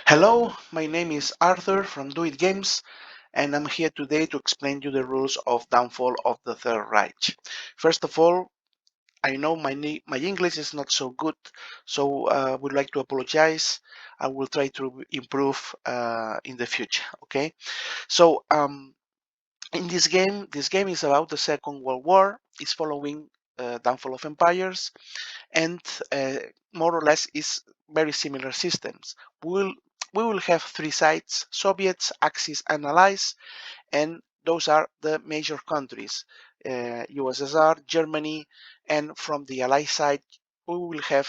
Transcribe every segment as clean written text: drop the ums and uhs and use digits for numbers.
Hello, my name is Arthur from Do It Games, and I'm here today to explain you the rules of Downfall of the Third Reich. First of all, I know my English is not so good, so I would like to apologize. I will try to improve in the future. Okay, so in this game is about the Second World War. It's following Downfall of Empires, and more or less is very similar systems. We'll, we will have three sides: Soviets, Axis, and Allies, and those are the major countries: USSR, Germany, and from the Allied side, we will have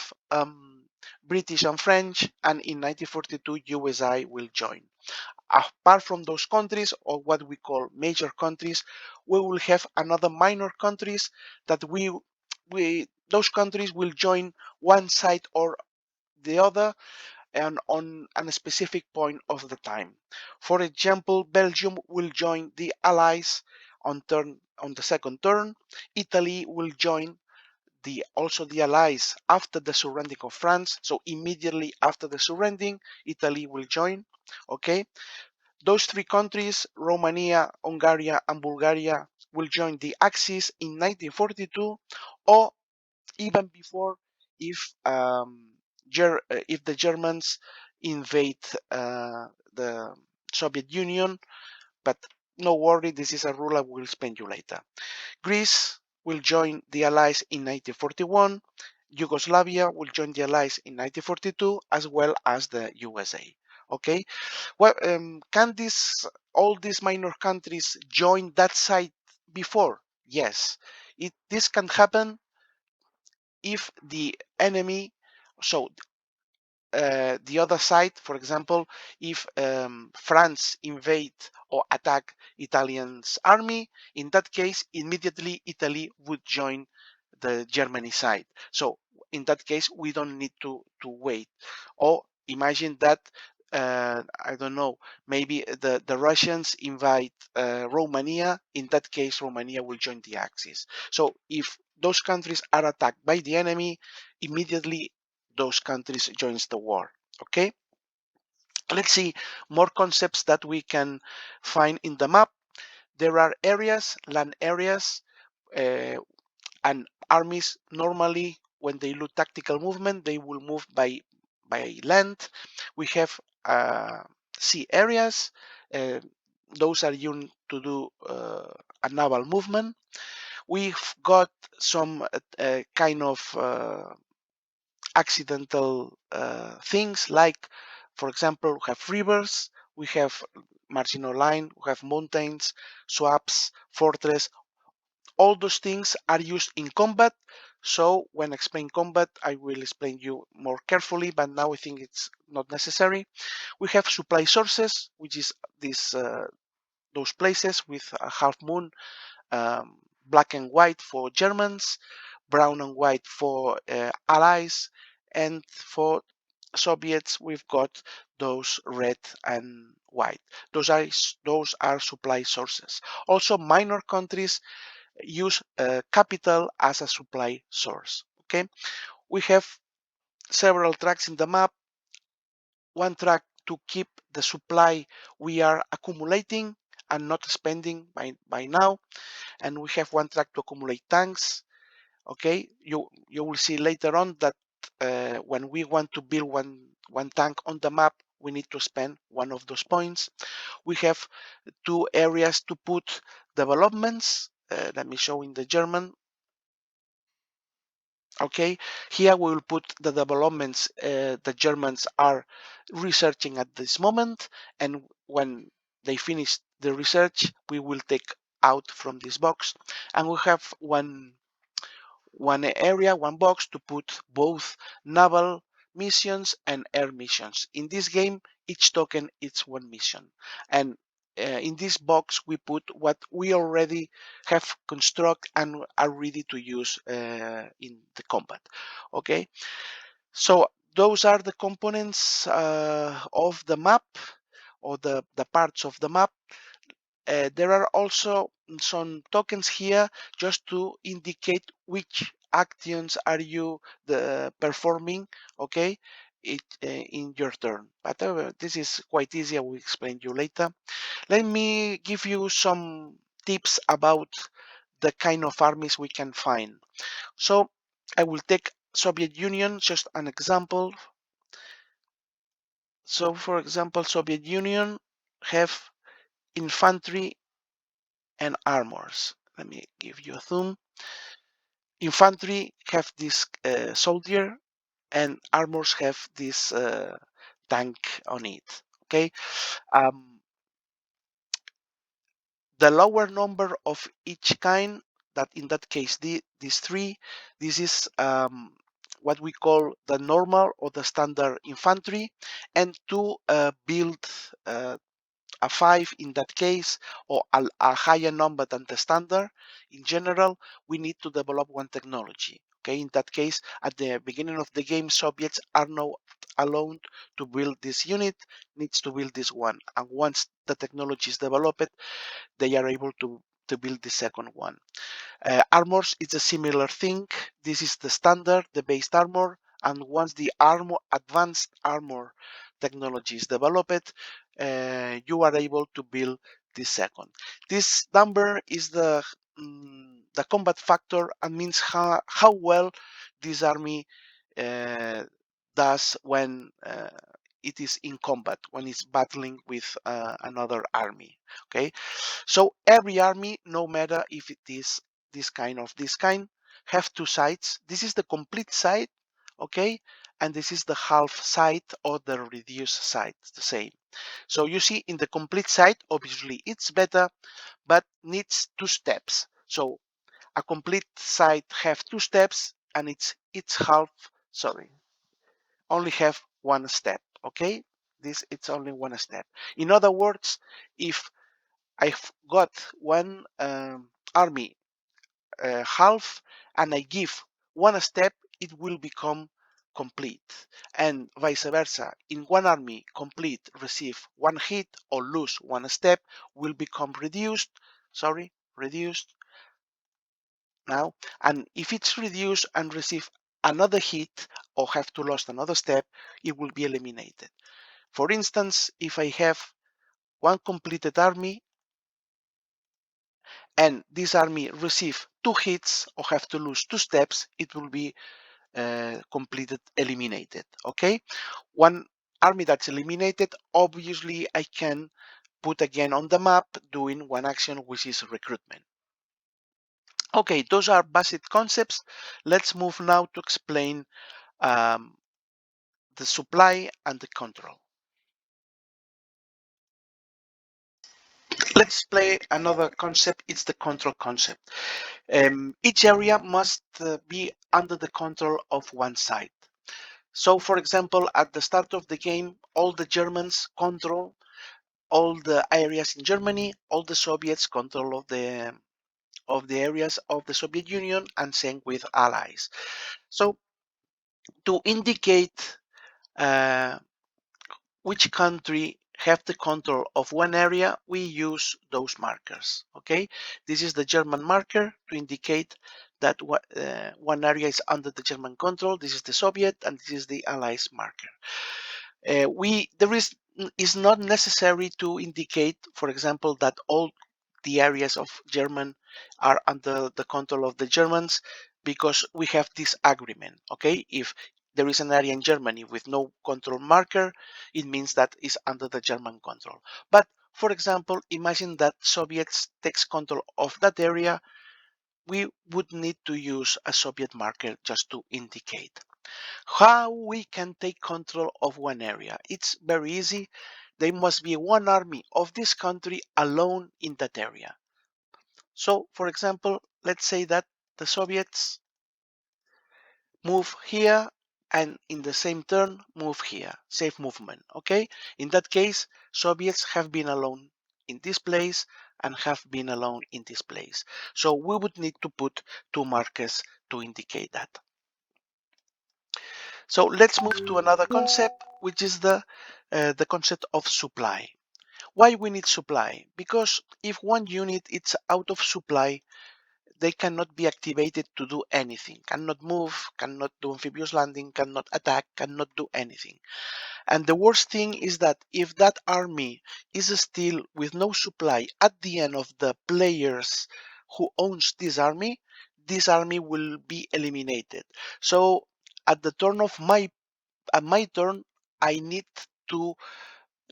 British and French, and in 1942, USA will join. Apart from those countries, or what we call major countries, we will have another minor countries that we those countries will join one side or the other and on a specific point of the time. For example, Belgium will join the Allies on the second turn. Italy will join also the Allies after the surrendering of France. So immediately after the surrendering, Italy will join. Okay, those three countries, Romania, Hungary, and Bulgaria, will join the Axis in 1942, or even before if if the Germans invade the Soviet Union. But no worry, this is a rule I will explain you later. Greece will join the Allies in 1941. Yugoslavia will join the Allies in 1942, as well as the USA. Okay, well, can all these minor countries join that side before? Yes, this can happen if the enemy, so the other side, for example, if France invade or attack Italian's army, in that case, immediately Italy would join the Germany side. So in that case, we don't need to wait. Or imagine that, I don't know, maybe the Russians invade Romania. In that case, Romania will join the Axis. So if those countries are attacked by the enemy, immediately those countries joins the war. Okay, let's see more concepts that we can find in the map. There are areas, land areas, uh, and armies normally when they do tactical movement they will move by land. We have sea areas. uh, those are used to do a naval movement. We've got some kind of accidental things, like for example we have rivers, we have marginal line, we have mountains, swaps, fortress. All those things are used in combat. So when I explain combat, I will explain you more carefully, but now I think it's not necessary. We have supply sources, which is this those places with a half moon, um, black and white for Germans, brown and white for allies, and for Soviets we've got those red and white. Those are supply sources. Also, minor countries use capital as a supply source. Okay, we have several tracks in the map. One track to keep the supply we are accumulating and not spending by now, and we have one track to accumulate tanks. Okay, you will see later on that when we want to build one tank on the map, we need to spend one of those points. We have two areas to put developments. Let me show in the German. Okay, here we will put the developments the Germans are researching at this moment, and when they finish the research, we will take out from this box, and we have one area, one box to put both naval missions and air missions. In this game, each token is one mission, and in this box we put what we already have construct and are ready to use in the combat. Okay, so those are the components of the map, or the parts of the map. There are also some tokens here just to indicate which actions are you performing. Okay, it in your turn. But this is quite easy. I will explain you later. Let me give you some tips about the kind of armies we can find. So I will take Soviet Union, just an example. So for example, Soviet Union have infantry and armors. Let me give you a zoom. Infantry have this soldier, and armors have this tank on it. Okay. Um, the lower number of each kind, that in that case these three, this is what we call the normal or the standard infantry, and to build a 5 in that case, or a higher number than the standard in general, we need to develop one technology. Okay, in that case, at the beginning of the game, Soviets are not allowed to build this unit, needs to build this one, and once the technology is developed, they are able to build the second one. Armors is a similar thing. This is the standard, the base armor, and once the advanced armor technology is developed, you are able to build the second. This number is the combat factor, and means how well this army uh, does when it is in combat, when it's battling with another army. Okay, so every army, no matter if it is this kind, have two sides. This is the complete side, okay, and this is the half side or the reduced side, the same. So you see, in the complete side, obviously it's better, but needs two steps. So a complete side have two steps, and it's half. Sorry, only have one step. Okay, this it's only one step. In other words, if I've got one army half, and I give one step, it will become complete, and vice versa. In one army, complete receive one hit or lose one step, will become reduced. Sorry, reduced now. And if it's reduced and receive another hit or have to lose another step, it will be eliminated. For instance, if I have one completed army, and this army receive two hits or have to lose two steps, it will be completed, eliminated. Okay, one army that's eliminated, obviously I can put again on the map doing one action, which is recruitment. Okay, those are basic concepts. Let's move now to explain the supply and the control. Let's play another concept. It's the control concept. Each area must be under the control of one side. So, for example, at the start of the game, all the Germans control all the areas in Germany, all the Soviets control of the areas of the Soviet Union, and same with allies. So, to indicate uh, which country have the control of one area, we use those markers. Okay, this is the German marker to indicate that one area is under the German control. This is the Soviet, and this is the Allies marker. There is not necessary to indicate, for example, that all the areas of German are under the control of the Germans, because we have this agreement. Okay, if there is an area in Germany with no control marker, it means that is under the German control. But for example, imagine that Soviets takes control of that area, we would need to use a Soviet marker just to indicate. How we can take control of one area? It's very easy. There must be one army of this country alone in that area. So, for example, let's say that the Soviets move here, and in the same turn move here. Safe movement. Okay. In that case, Soviets have been alone in this place and have been alone in this place. So we would need to put two markers to indicate that. So let's move to another concept, which is the concept of supply. Why we need supply? Because if one unit is out of supply, they cannot be activated to do anything, cannot move, cannot do amphibious landing, cannot attack, cannot do anything. And the worst thing is that if that army is still with no supply at the end of the players who owns this army will be eliminated. So at the turn of at my turn, I need to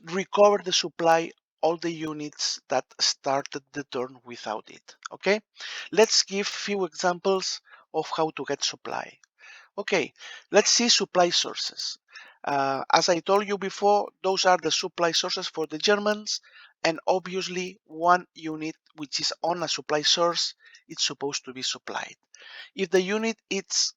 recover the supply all the units that started the turn without it. Okay, let's give few examples of how to get supply. Okay, let's see supply sources. As I told you before, those are the supply sources for the Germans, and obviously one unit which is on a supply source, it's supposed to be supplied. If the unit is,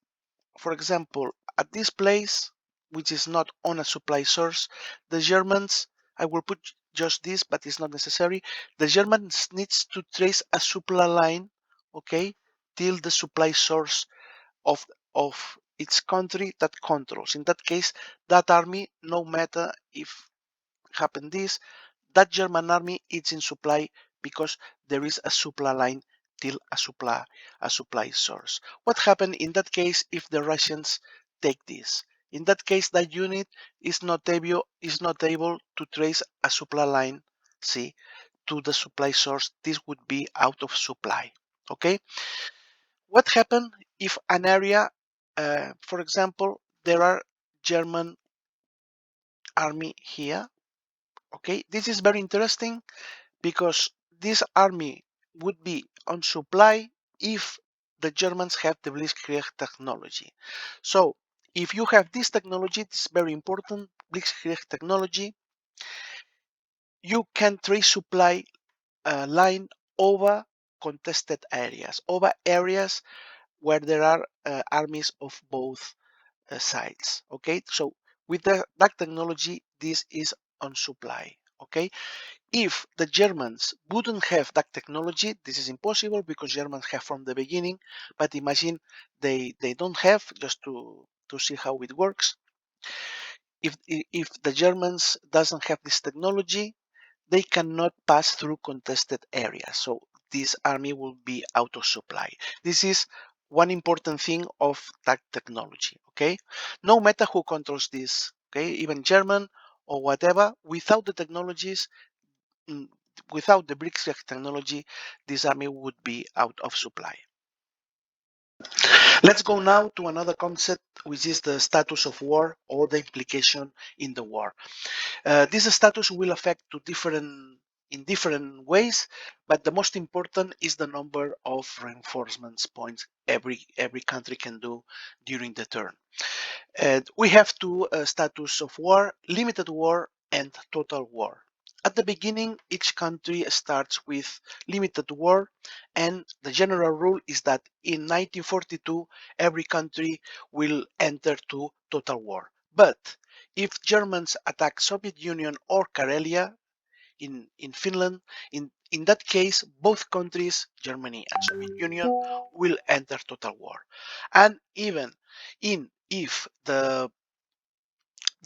for example, at this place, which is not on a supply source, the Germans, I will put just this, but it's not necessary. The Germans needs to trace a supply line, okay, till the supply source of its country that controls. In that case, that army, no matter if happen this, that German army is in supply because there is a supply line till a supply source. What happened in that case if the Russians take this? In that case, that unit is not able to trace a supply line, see, to the supply source. This would be out of supply. Okay. What happened if an area, for example, there are German army here? Okay, this is very interesting because this army would be on supply if the Germans have the Blitzkrieg technology. So if you have this technology, it's very important, Blitzkrieg technology, you can trace supply line over contested areas, over areas where there are armies of both sides. Okay, so with that technology, this is on supply. Okay, if the Germans wouldn't have that technology, this is impossible because Germans have from the beginning. But imagine they don't have, just to see how it works. If the Germans doesn't have this technology, they cannot pass through contested areas. So this army will be out of supply. This is one important thing of that technology. Okay, no matter who controls this, okay, even German or whatever, without the technologies, mm, without the Blitzkrieg technology, this army would be out of supply. Let's go now to another concept, which is the status of war or the implication in the war. This status will affect in different ways, but the most important is the number of reinforcements points every country can do during the turn. We have two status of war: limited war and total war. At the beginning, each country starts with limited war, and the general rule is that in 1942, every country will enter to total war. But if Germans attack Soviet Union or Karelia in Finland, in that case, both countries, Germany and Soviet Union, will enter total war. And even if the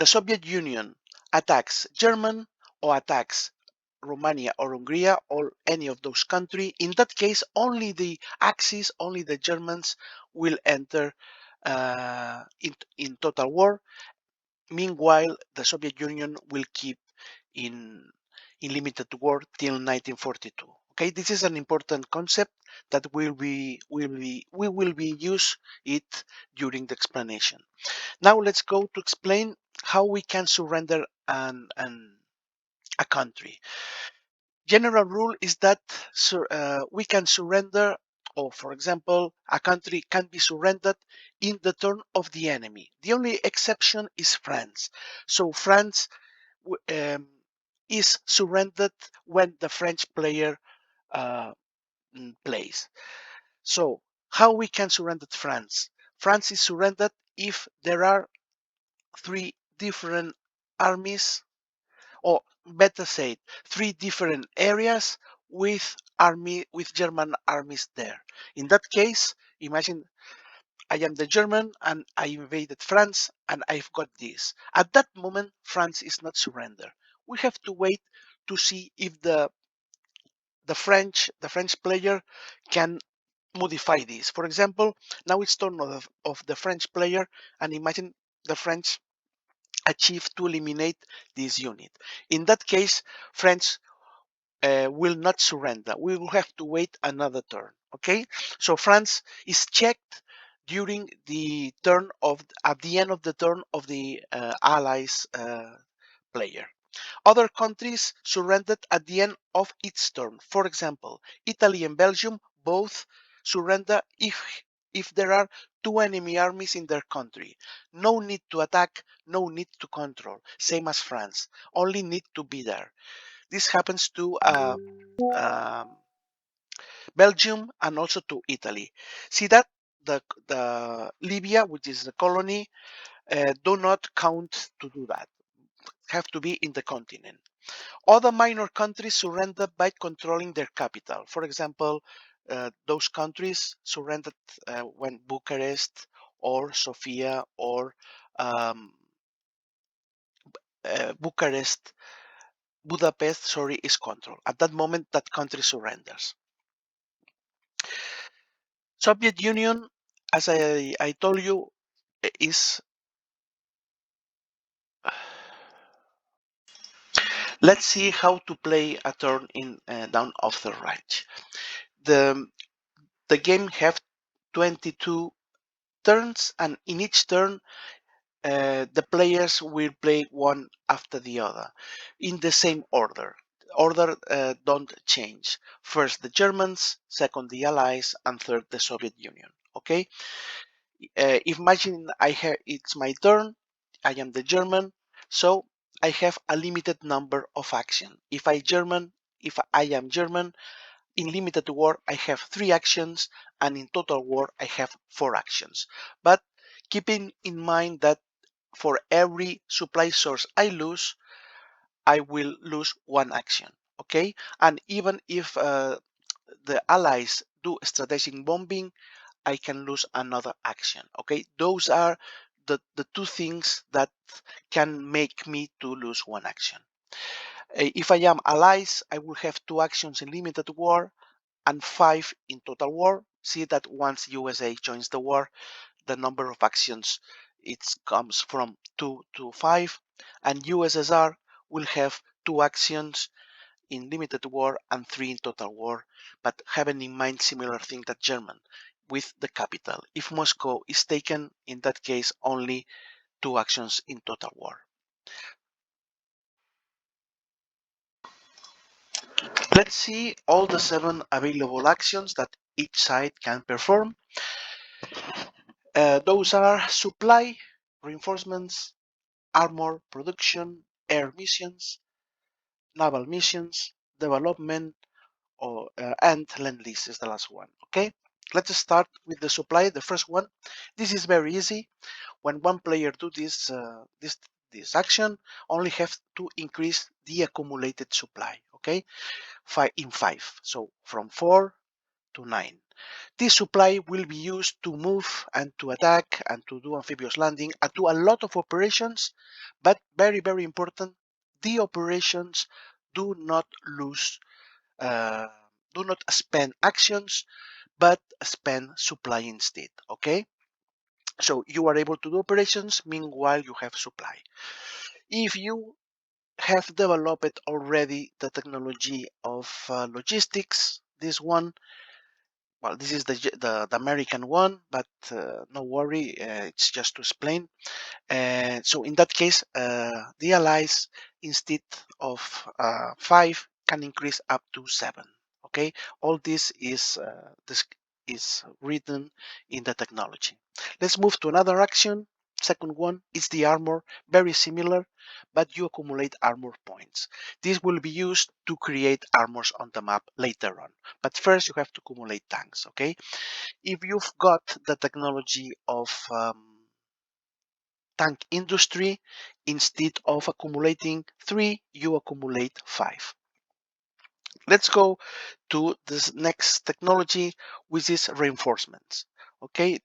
Soviet Union attacks German or attacks Romania or Hungary or any of those countries, in that case, only the Axis, only the Germans will enter in total war. Meanwhile, the Soviet Union will keep in limited war till 1942. Okay, this is an important concept that we will be use it during the explanation. Now let's go to explain how we can surrender a country. General rule is that we can surrender, or for example, a country can be surrendered in the turn of the enemy. The only exception is France. So France is surrendered when the French player uh, plays. So how we can surrender France? France is surrendered if there are three different armies, or better said, three different areas with German armies there. In that case, imagine I am the German and I invaded France and I've got this. At that moment, France is not surrender. We have to wait to see if the French player can modify this. For example, now it's turn of the French player, and imagine the French achieve to eliminate this unit. In that case, French will not surrender. We will have to wait another turn. Okay, so France is checked during the turn of at the end of the turn of the allies player. Other countries surrendered at the end of its turn. For example, Italy and Belgium both surrender if there are two enemy armies in their country. No need to attack, no need to control. Same as France, only need to be there. This happens to um, Belgium and also to Italy. See that the Libya, which is the colony, do not count to do that. Have to be in the continent. Other minor countries surrendered by controlling their capital. For example, those countries surrendered when Bucharest or Sofia or um, Budapest, sorry, is controlled. At that moment, that country surrenders. Soviet Union, as I told you, is. Let's see how to play a turn in Dawn of the Reich. The the game have 22 turns, and in each turn the players will play one after the other in the same order. Order don't change. First the Germans, second the Allies, and third the Soviet Union. Okay. Imagine it's my turn. I am the German, so I have a limited number of action. If I am German, in limited war I have 3 actions, and in total war I have 4 actions. But keeping in mind that for every supply source I lose, I will lose 1 action. Okay, and even if the allies do strategic bombing, I can lose another action. Okay, those are the two things that can make me to lose 1 action. If I am allies, I will have 2 actions in limited war and 5 in total war. See that once USA joins the war, the number of actions it comes from 2 to 5, and USSR will have 2 actions in limited war and 3 in total war, but having in mind similar thing that German with the capital. If Moscow is taken, in that case only 2 actions in total war. Let's see all the 7 available actions that each side can perform. Those are supply, reinforcements, armor production, air missions, naval missions, development, and lend lease is the last one. Okay, let's start with the supply. The first one. This is very easy. When one player do this action, only have to increase the accumulated supply. Okay, 5. So from 4 to 9. This supply will be used to move and to attack and to do amphibious landing and do a lot of operations, but very, very important, the operations do not lose, uh, do not spend actions, but spend supply instead, okay? So you are able to do operations, meanwhile you have supply. If you have developed already the technology of logistics, this one, well, this is the American one, but no worry, it's just to explain. So in that case, the allies instead of 5 can increase up to 7. Okay, all this is written in the technology. Let's move to another action. Second one is the armor, very similar, but you accumulate armor points. This will be used to create armors on the map later on. But first you have to accumulate tanks, okay? If you've got the technology of tank industry, instead of accumulating 3, you accumulate 5. Let's go to this next technology, which is reinforcements. Okay,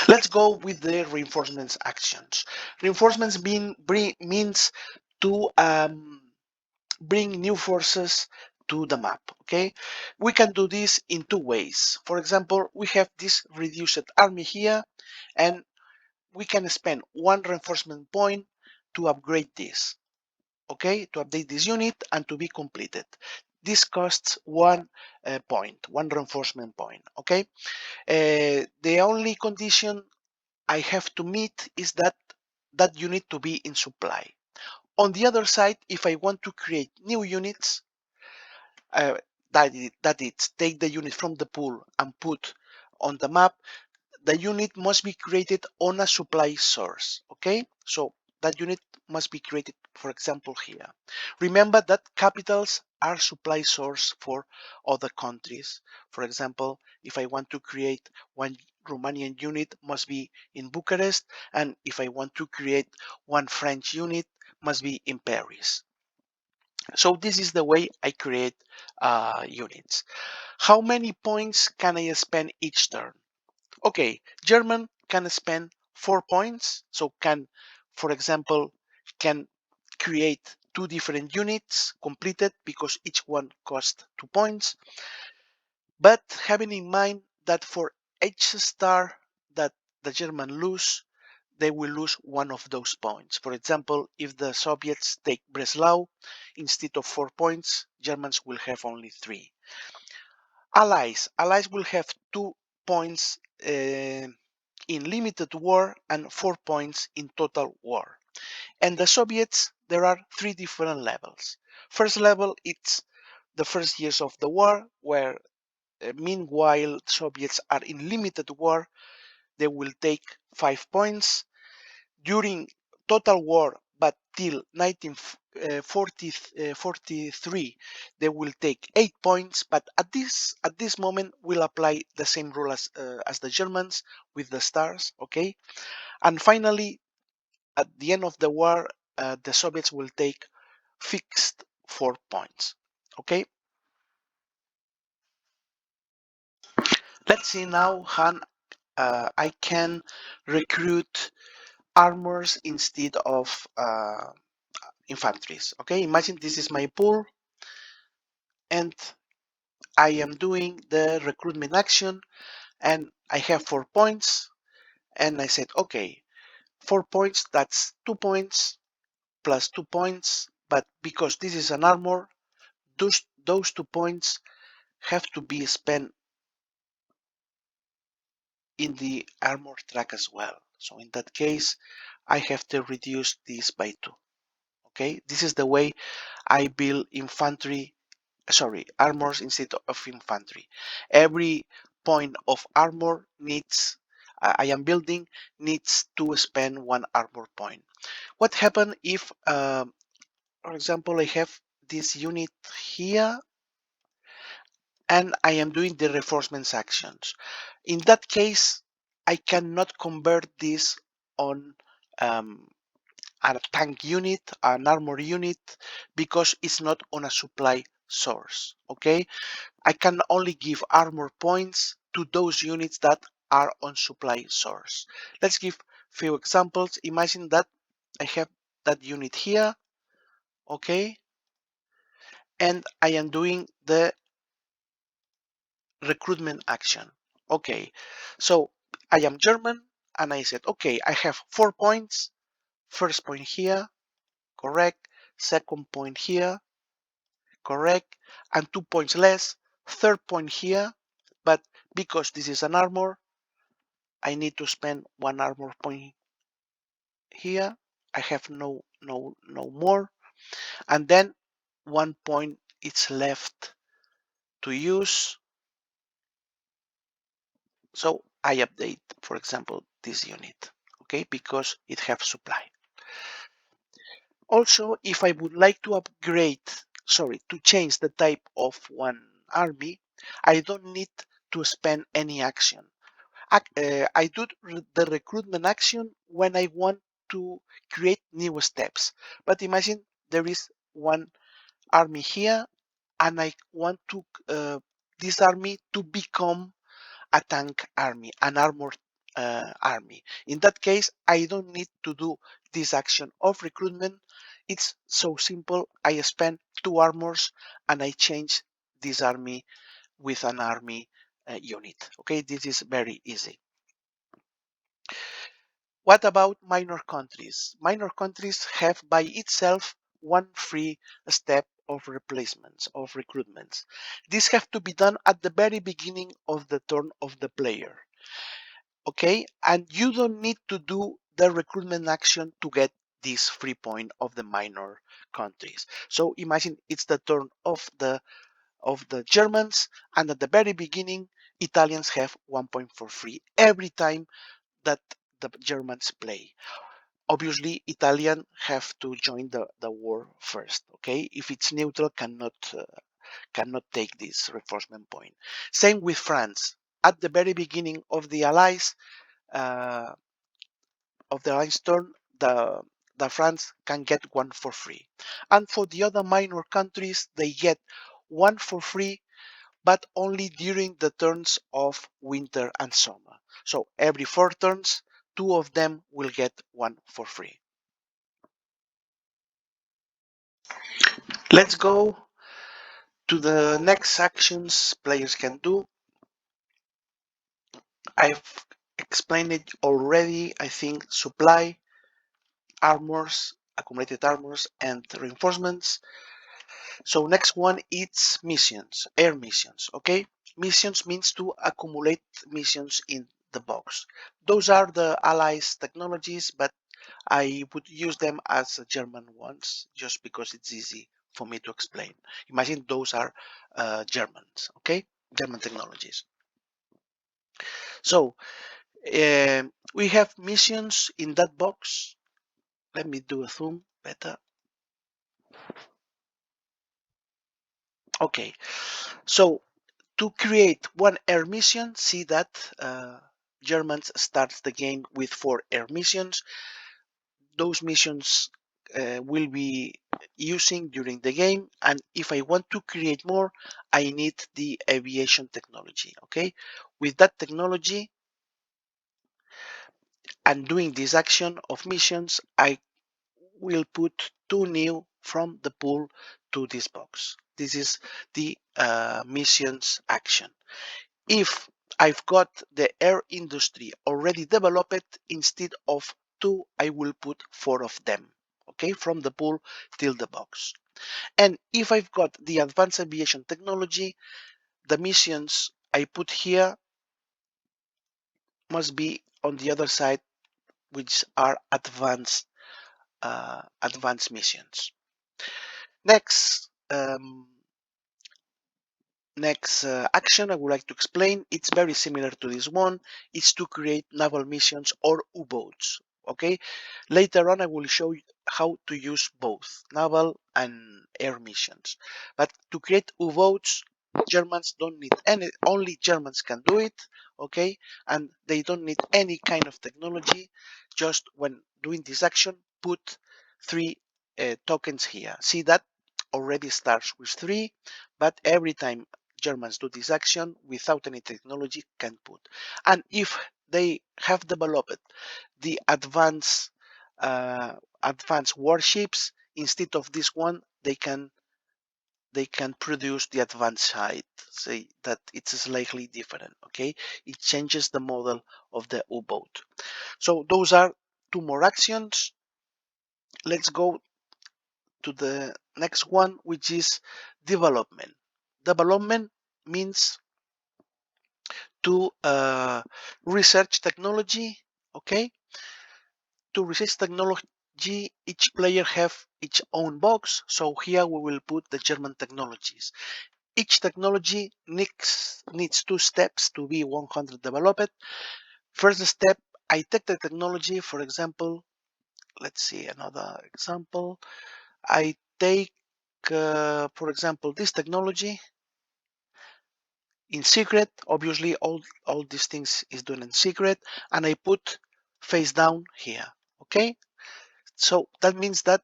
let's go with the reinforcements actions. Reinforcements means to bring new forces to the map. Okay, we can do this in two ways. For example, we have this reduced army here, and we can spend one reinforcement point to upgrade this. Okay, to update this unit and to be completed. This costs one point, one reinforcement point. Okay, the only condition I have to meet is that unit to be in supply. On the other side, if I want to create new units, uh, that is take the unit from the pool and put on the map, the unit must be created on a supply source. Okay, so that unit must be created, for example, here. Remember that capitals are supply source for other countries. For example, if I want to create one Romanian unit, must be in Bucharest, and if I want to create one French unit, must be in Paris. So this is the way I create units. How many points can I spend each turn? Okay, German can spend 4 points, so can, for example, can create two different units completed because each one costs 2 points. But having in mind that for each star that the German lose, they will lose one of those points. For example, if the Soviets take Breslau, instead of 4 points, Germans will have only 3. Allies will have 2 points in limited war and 4 points in total war. And the Soviets, there are 3 different levels. First level, it's the first years of the war, where meanwhile Soviets are in limited war, they will take 5 points. During total war, but till 1943, they will take 8 points, but at this moment will apply the same rule as the Germans with the stars. Okay, and finally at the end of the war, the Soviets will take fixed 4 points. Okay, let's see now how I can recruit armors instead of infantries. Okay, imagine this is my pool and I am doing the recruitment action and I have 4 points, and I said, okay, 4 points, that's 2 points plus 2 points, but because this is an armor, those 2 points have to be spent in the armor track as well. So in that case, I have to reduce this by 2. Okay, this is the way I build armors instead of infantry. Every point of armor needs I am building needs to spend 1 armor point. What happens if, for example, I have this unit here and I am doing the reinforcements actions? In that case, I cannot convert this on a tank unit, an armor unit, because it's not on a supply source. Okay, I can only give armor points to those units that are on supply source. Let's give few examples. Imagine that I have that unit here, okay, and I am doing the recruitment action. Okay, so I am German and I said, okay, I have 4 points. First point here, correct. Second point here, correct. And 2 points less. Third point here, but because this is an armor, I need to spend 1 armor point here. I have no more, and then 1 point is left to use. So I update, for example, this unit, okay, because it has supply. Also, if I would like to to change the type of one army, I don't need to spend any action. I do the recruitment action when I want to create new steps. But imagine there is one army here and I want to this army to become a tank army, an armored army. In that case, I don't need to do this action of recruitment, it's so simple. I spend 2 armors and I change this army with an army unit. Okay, this is very easy. What about minor countries? Minor countries have by itself one free step of replacements, of recruitments. These have to be done at the very beginning of the turn of the player. Okay, and you don't need to do the recruitment action to get this free point of the minor countries. So imagine it's the turn of the Germans, and at the very beginning, Italians have 1 point for free every time that the Germans play. Obviously, Italian have to join the war first. Okay, if it's neutral, cannot take this reinforcement point. Same with France. At the very beginning of the Allies, uh, of the Allies turn, the France can get 1 for free, and for the other minor countries, they get 1 for free, but only during the turns of winter and summer. So every 4 turns, 2 of them will get 1 for free. Let's go to the next actions players can do. I've explained it already. I think supply, armors, accumulated armors, and reinforcements. So next one is missions, air missions. Okay, missions means to accumulate missions in the box. Those are the allies technologies, but I would use them as German ones just because it's easy for me to explain. Imagine those are Germans, okay? German technologies. So we have missions in that box. Let me do a zoom better. Okay, so to create one air mission, see that Germans starts the game with 4 air missions. Those missions will be using during the game, and if I want to create more, I need the aviation technology. Okay, with that technology and doing this action of missions, I will put 2 new from the pool to this box. This is the missions action. If I've got the air industry already developed, instead of 2, I will put 4 of them, okay, from the pool till the box. And if I've got the advanced aviation technology, the missions I put here must be on the other side, which are advanced missions. Next, next action I would like to explain, it's very similar to this one. It's to create naval missions or U-boats. Okay, later on I will show you how to use both naval and air missions. But to create U-boats, Germans don't need any, only Germans can do it. Okay, and they don't need any kind of technology. Just when doing this action, put 3 tokens here. See that already starts with 3, but every time Germans do this action without any technology can put. And if they have developed the advanced warships, instead of this one, they can produce the advanced side. Say that it's slightly different. Okay, it changes the model of the U-boat. So those are 2 more actions. Let's go to the next one, which is development. Development means to research technology. Okay, to research technology, each player have its own box. So here we will put the German technologies. Each technology needs 2 steps to be 100 developed. First step, I take the technology. For example, let's see another example. I take for example this technology in secret. Obviously all these things is done in secret, and I put face down here. Okay, so that means that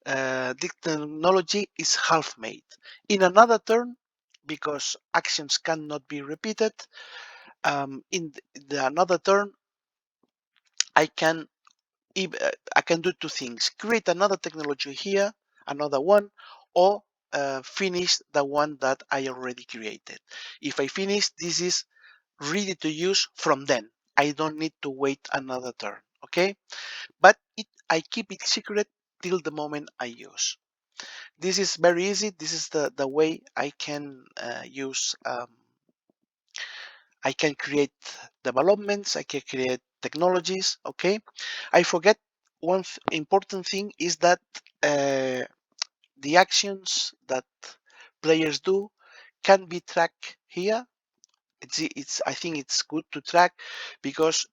the technology is half made. In another turn, because actions cannot be repeated, in the another turn I can I can do two things: create another technology here, another one, or finish the one that I already created. If I finish, this is ready to use from then. I don't need to wait another turn, okay? But I keep it secret till the moment I use. This is very easy. This is the way I can use I can create developments, I can create technologies, okay? I forget one important thing is that the actions that players do can be tracked here. It's I think it's good to track because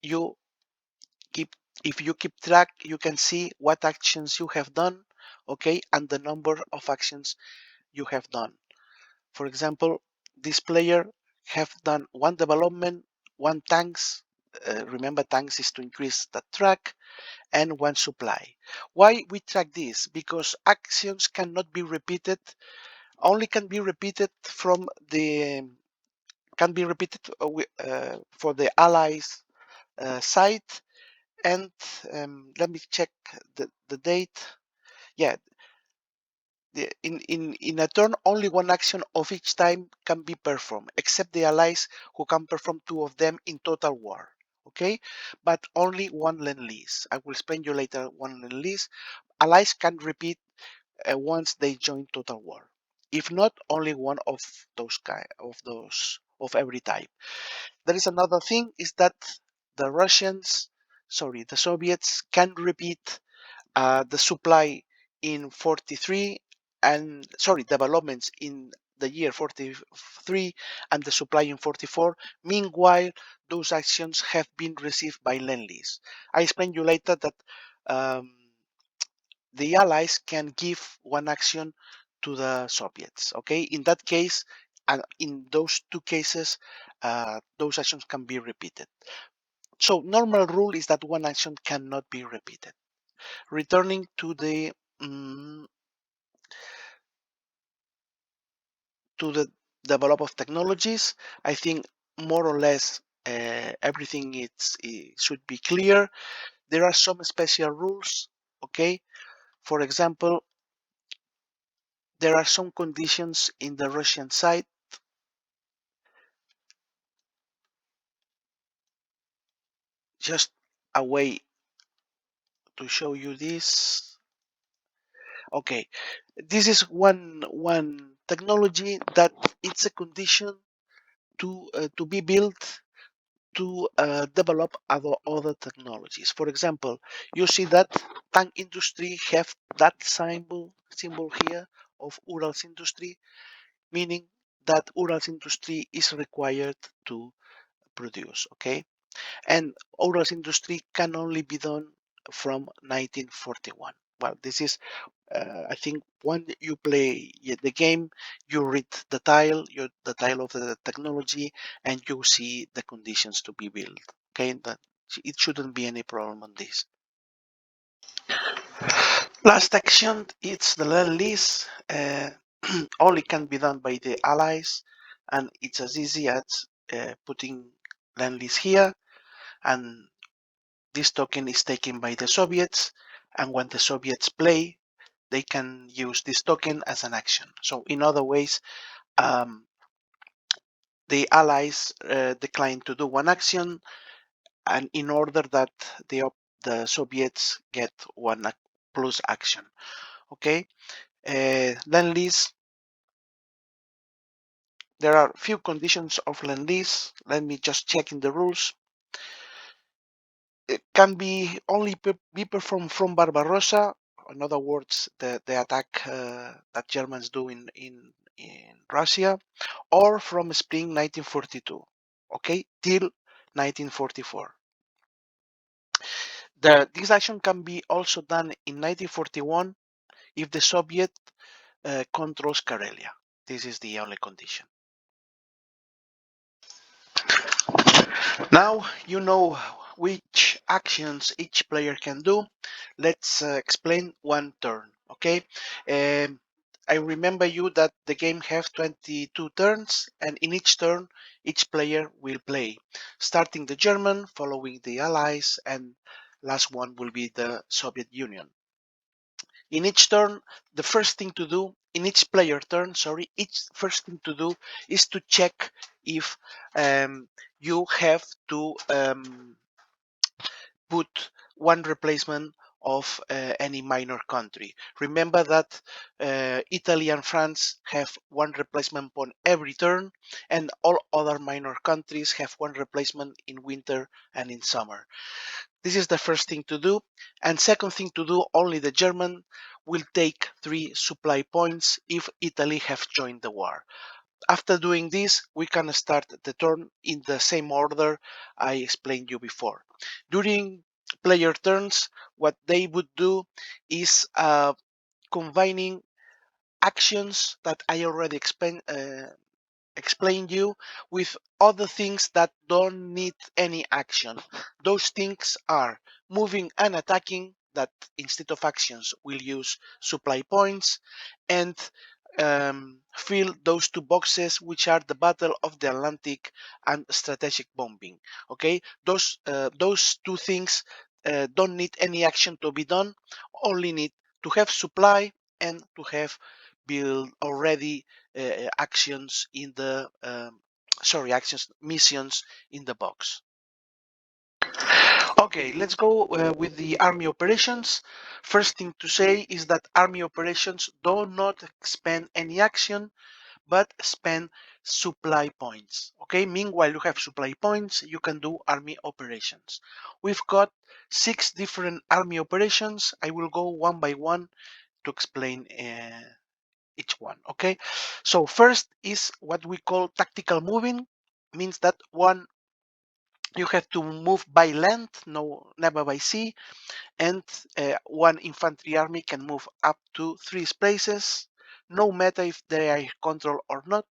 you keep if you keep track, you can see what actions you have done, okay, and the number of actions you have done. For example, this player have done one development, one tanks. Remember, tanks is to increase the track, and one supply. Why we track this? Because actions cannot be repeated. Only can be repeated from the can be repeated for the allies side. And let me check the date. Yeah, in a turn, only one action of each time can be performed, except the allies who can perform two of them in total war. Okay, but only one lend-lease. I will explain you later one lend-lease. Allies can repeat once they join total war. If not, only one of those of every type. There is another thing is that the Soviets can repeat the supply in 43 and developments in the year 43 and the supply in 44. Meanwhile, those actions have been received by Lend-Lease. I explain you later that um, the allies can give one action to the Soviets. Okay, in that case, and in those two cases, those actions can be repeated. So normal rule is that one action cannot be repeated. Returning mm, to the develop of technologies, I think more or less everything it should be clear. There are some special rules. Okay, for example, there are some conditions in the Russian side. Just a way to show you this. Okay, this is one technology that it's a condition to be built to develop other technologies. For example, you see that tank industry have that symbol here of Urals industry, meaning that Urals industry is required to produce. Okay, and Urals industry can only be done from 1941. Well, this is I think when you play the game, you read the tile of the technology, and you see the conditions to be built. Okay, that it shouldn't be any problem on this. Last action, it's the land lease. Only can be done by the allies, and it's as easy as putting land lease here, and this token is taken by the Soviets, and when the Soviets play, they can use this token as an action. So in other ways, um, the allies decline to do one action, and in order that the Soviets get one plus action. Okay, Lend-Lease. There are few conditions of Lend-Lease. Let me just check in the rules. It can be only be performed from Barbarossa. In other words, the attack that Germans do in Russia, or from spring 1942, okay, till 1944. This action can be also done in 1941 if the Soviet controls Karelia. This is the only condition. Now you know which actions each player can do. Let's explain one turn, okay? Um, I remember you that the game has 22 turns, and in each turn, each player will play, starting the German, following the Allies, and last one will be the Soviet Union. In each turn, the first thing to do, in each player turn, sorry, each first thing to do is to check if you have to put one replacement of any minor country. Remember that Italy and France have one replacement on every turn, and all other minor countries have one replacement in winter and in summer. This is the first thing to do. And second thing to do, only the German will take 3 supply points if Italy have joined the war. After doing this, we can start the turn in the same order I explained you before. During player turns, what they would do is combining actions that I already explained you with other things that don't need any action. Those things are moving and attacking, that instead of actions will use supply points, and fill those 2 boxes which are the Battle of the Atlantic and Strategic Bombing. Okay, those 2 things don't need any action to be done, only need to have supply and to have build already actions in the missions in the box. Okay, let's go with the army operations. First thing to say is that army operations do not spend any action but spend supply points. Okay, meanwhile you have supply points, you can do army operations. We've got 6 different army operations. I will go one by one to explain each one. Okay, so first is what we call tactical moving. Means that one, you have to move by land, no, never by sea, and one infantry army can move up to 3 spaces, no matter if they are control or not.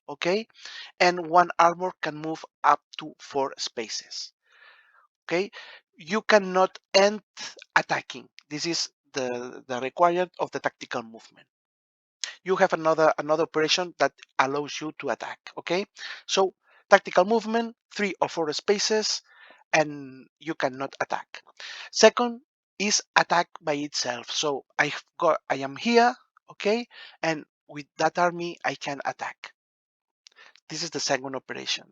Okay, and one armor can move up to 4 spaces. Okay, you cannot end attacking. This is the requirement of the tactical movement. You have another operation that allows you to attack. Okay, so tactical movement, 3 or 4 spaces, and you cannot attack. Second is attack by itself. So I am here, okay, and with that army I can attack. This is the second operation.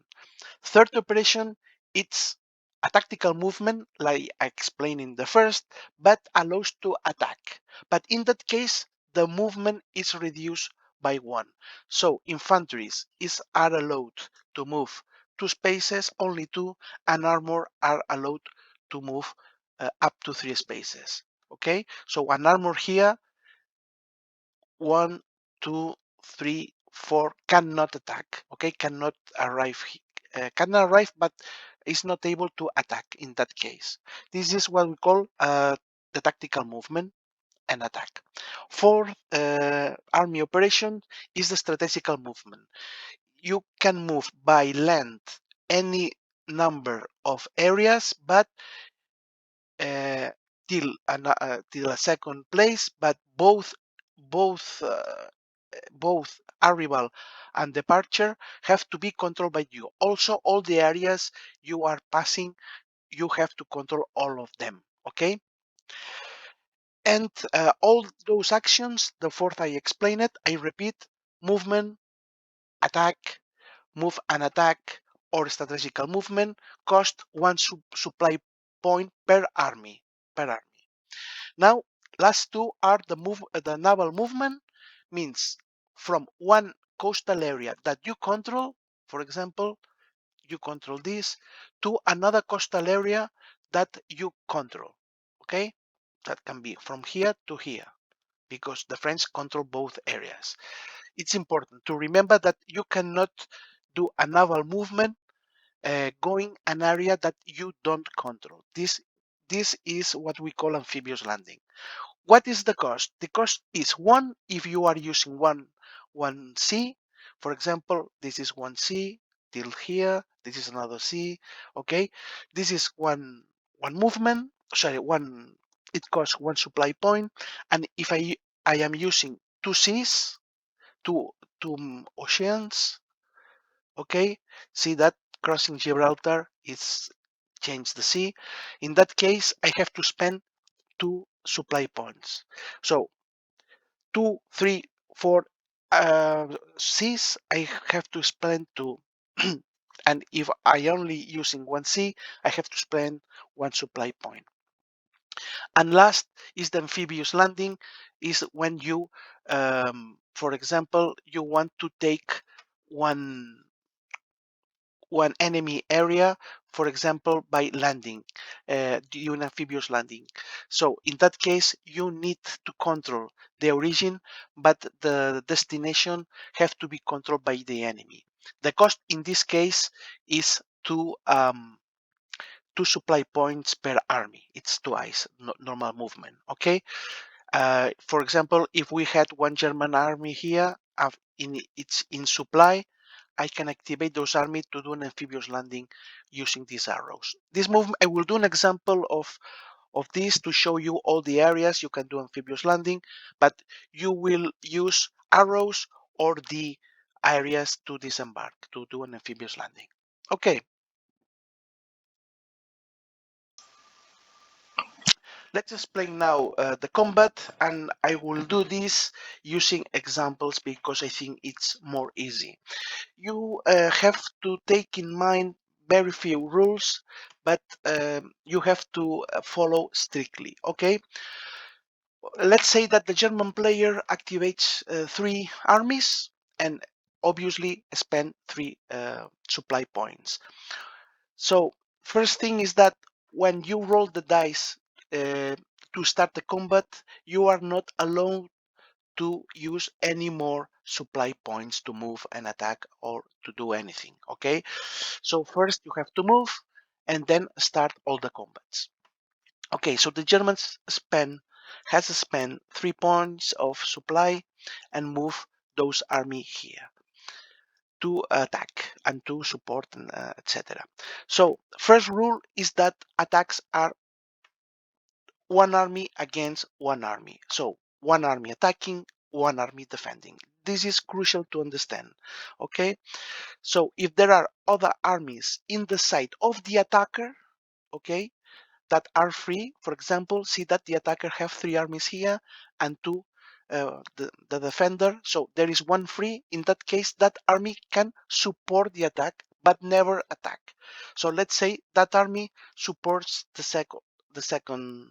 Third operation, it's a tactical movement like I explained in the first, but allows to attack. But in that case, the movement is reduced by 1. So infantries are allowed to move 2 spaces, only 2, and armor are allowed to move up to 3 spaces. Okay, so an armor here, 1, 2, 3, 4 cannot attack. Okay, cannot arrive. Can arrive, but is not able to attack in that case. This is what we call the tactical movement and attack. Fourth army operation is the strategical movement. You can move by land any number of areas, but uh, till a second place, but both both arrival and departure have to be controlled by you. Also, all the areas you are passing, you have to control all of them. Okay, and all those actions, the fourth I explained it, I repeat: movement, attack, move and attack, or strategical movement cost 1 supply point per army. Now, last 2 are the naval movement, means from one coastal area that you control, for example, you control this, to another coastal area that you control. Okay, that can be from here to here, because the French control both areas. It's important to remember that you cannot do a naval movement going an area that you don't control. This is what we call amphibious landing. What is the cost? The cost is 1 if you are using one C. For example, this is 1 C till here. This is another C. Okay, this is one movement. Sorry, one. It costs 1 supply point, and if I am using 2 Cs, two oceans. Okay, see that crossing Gibraltar is change the C. In that case, I have to spend 2 supply points. So 2, 3, 4 Cs, I have to spend 2. And if I only using 1 C, I have to spend 1 supply point. And last is the amphibious landing, is when you, for example, you want to take one enemy area, for example, by landing, doing amphibious landing. So in that case, you need to control the origin, but the destination have to be controlled by the enemy. The cost in this case is 2 supply points per army. It's twice normal movement. Okay. For example, if we had one German army here, it's in supply, I can activate those armies to do an amphibious landing using these arrows. This movement, I will do an example of this to show you all the areas you can do amphibious landing, but you will use arrows or the areas to disembark to do an amphibious landing. Okay, let's explain now the combat, and I will do this using examples because I think it's more easy. You have to take in mind very few rules, but you have to follow strictly. Okay, let's say that the German player activates 3 armies and obviously spend 3 supply points. So first thing is that when you roll the dice to start the combat, you are not allowed to use any more supply points to move an attack or to do anything. Okay, so first you have to move and then start all the combats. Okay, so the Germans has spent 3 points of supply and move those army here to attack and to support and etc. So first rule is that attacks are one army against one army. So one army attacking, one army defending. This is crucial to understand. Okay, so if there are other armies in the side of the attacker, okay, that are free, for example, see that the attacker have 3 armies here and 2 the defender. So there is one free. In that case, that army can support the attack but never attack. So let's say that army supports the second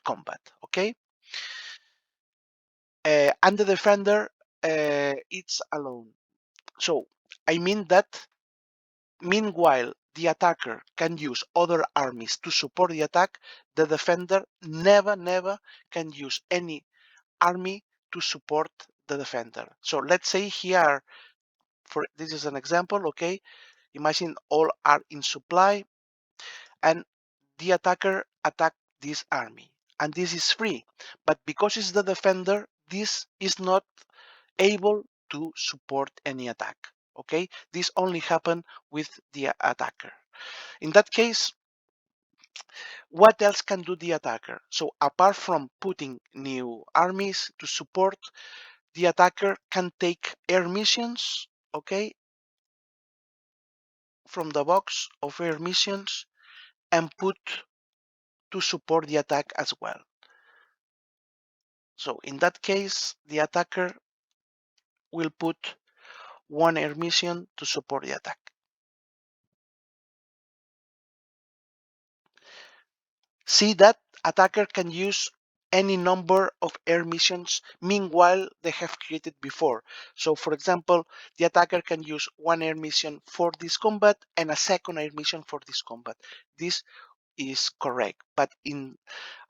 combat. Okay, and the defender it's alone. So I mean that meanwhile the attacker can use other armies to support the attack, the defender never can use any army to support the defender. So let's say here, for this is an example, okay? Imagine all are in supply and the attacker attack this army and this is free, but because it's the defender, this is not able to support any attack. Okay, this only happen with the attacker. In that case, what else can do the attacker? So apart from putting new armies to support, the attacker can take air missions, okay, from the box of air missions and put to support the attack as well. So in that case, the attacker will put one air mission to support the attack. See that attacker can use any number of air missions meanwhile they have created before. So for example, the attacker can use one air mission for this combat and a second air mission for this combat. This is correct, but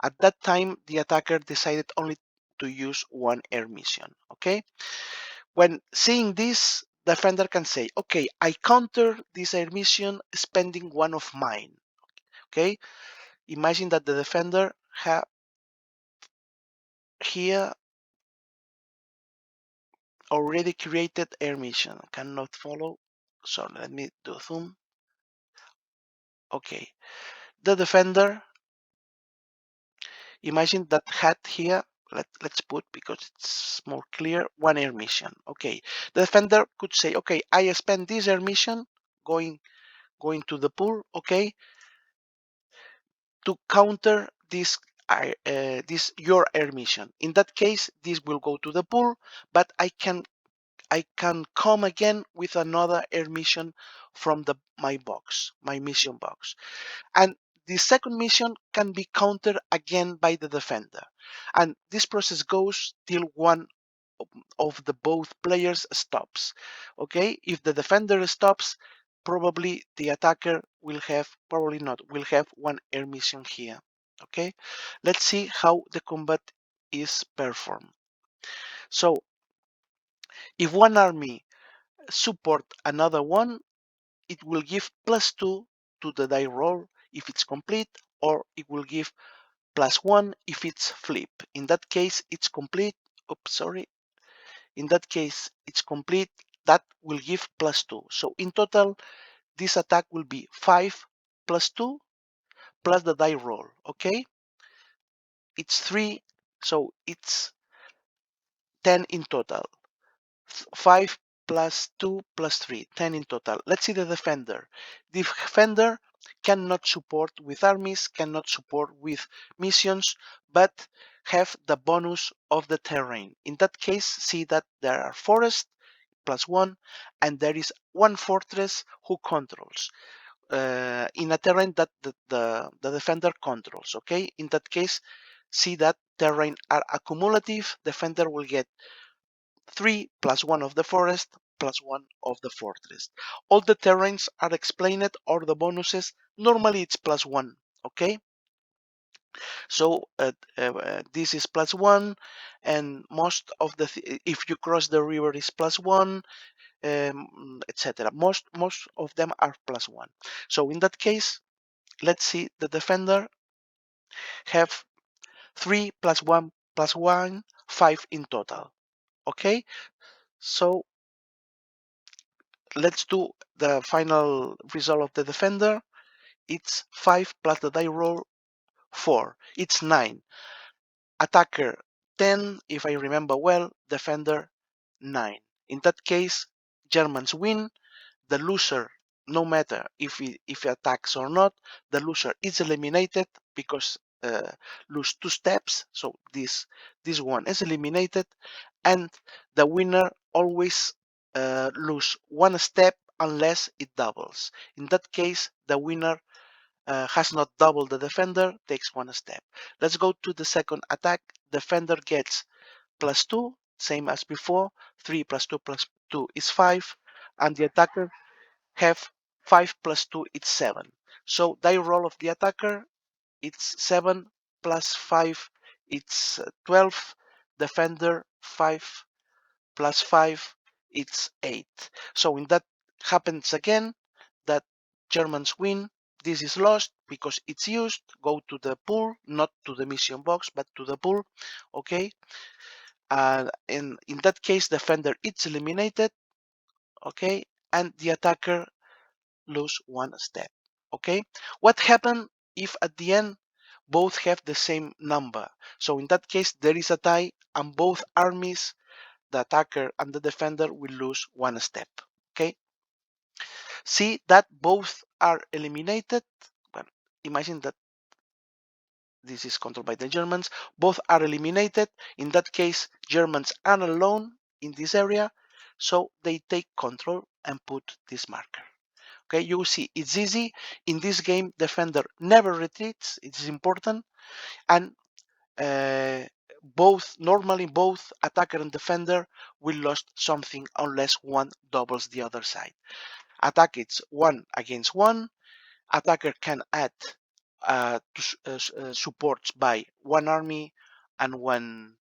at that time the attacker decided only to use one air mission. Okay, when seeing this, the defender can say, okay, I counter this air mission spending one of mine. Okay, imagine that the defender have here already created air mission. Cannot follow. So let me do zoom. Okay, the defender, imagine that had here, let's put, because it's more clear, one air mission. Okay, the defender could say, okay, I spend this air mission going to the pool. Okay, to counter this your air mission. In that case, this will go to the pool, but I can come again with another air mission from my mission box. And the second mission can be countered again by the defender. And this process goes till one of the both players stops. Okay, if the defender stops, probably the attacker will have, probably not, will have one air mission here. Okay, let's see how the combat is performed. So if one army support another one, it will give +2 to the die roll if it's complete, or it will give +1 if it's flip. In that case, it's complete. Oops, sorry. In that case, it's complete. That will give +2. So in total, this attack will be 5 +2 plus the die roll. Okay, it's 3, so it's 10 in total. 5 plus 2 plus 3, 10 in total. Let's see the defender. The defender cannot support with armies, cannot support with missions, but have the bonus of the terrain. In that case, see that there are forests +1, and there is one fortress who controls in a terrain that the defender controls. Okay, in that case, see that terrain are accumulative. Defender will get 3 +1 of the forest +1 of the fortress. All the terrains are explained, or the bonuses. Normally it's +1. Okay, so this is +1, and most of the if you cross the river is +1, etc. Most of them are +1. So in that case, let's see the defender have 3 +1 +1, 5 in total. Okay, so let's do the final result of the defender. It's 5 plus the die roll 4. It's 9. Attacker 10, if I remember well. Defender 9. In that case, Germans win. The loser, no matter if he attacks or not, the loser is eliminated because lose 2 steps. So this one is eliminated, and the winner always lose 1 step unless it doubles. In that case, the winner has not doubled the defender, takes 1 step. Let's go to the second attack. Defender gets +2, same as before. 3 plus 2 plus 2 is 5, and the attacker have 5 plus 2 is 7. So die roll of the attacker, it's 7 plus 5, it's 12. Defender 5 plus 5, it's 8. So in that happens again, that Germans win. This is lost because it's used. Go to the pool, not to the mission box, but to the pool. Okay, and in that case, defender it's eliminated. Okay, and the attacker lose 1 step. Okay, what happened if at the end both have the same number? So in that case, there is a tie, and both armies, the attacker and the defender, will lose 1 step. Okay, see that both are eliminated. Well, imagine that this is controlled by the Germans. Both are eliminated. In that case, Germans are alone in this area, so they take control and put this marker. Okay, you will see it's easy. In this game, defender never retreats. It is important. And normally both attacker and defender will lose something unless one doubles the other side. Attack it's 1 against 1. Attacker can add supports by 1 army and one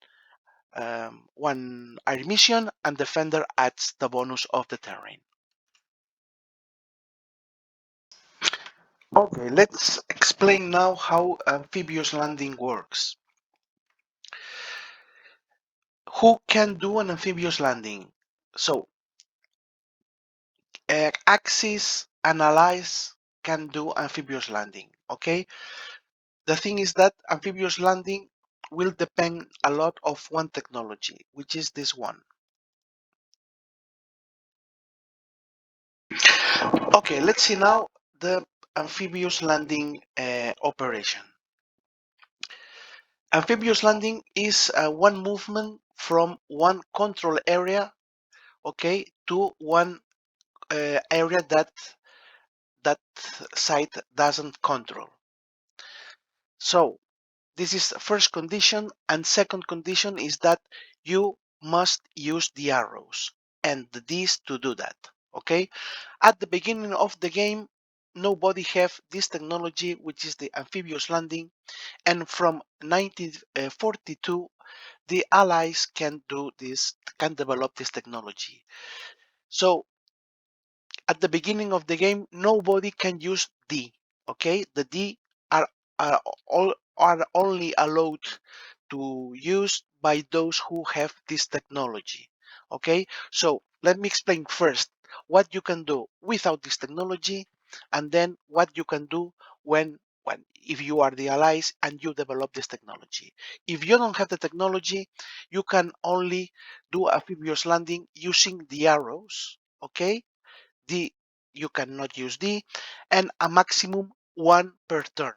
air mission, and defender adds the bonus of the terrain. Okay, let's explain now how amphibious landing works. Who can do an amphibious landing? So, Axis and allies can do amphibious landing. Okay, the thing is that amphibious landing will depend a lot of one technology, which is this one. Okay, let's see now the amphibious landing operation. Amphibious landing is one movement from one control area, okay, to one area that site doesn't control. So this is the first condition, and second condition is that you must use the arrows and the Ds to do that. Okay, at the beginning of the game, nobody have this technology, which is the amphibious landing, and from 1942, the Allies can do this, can develop this technology. So at the beginning of the game, nobody can use D. Okay, the D are are only allowed to use by those who have this technology. Okay, so let me explain first what you can do without this technology, and then what you can do when if you are the allies and you develop this technology. If you don't have the technology, you can only do amphibious landing using the arrows. Okay, D you cannot use D, and a maximum one per turn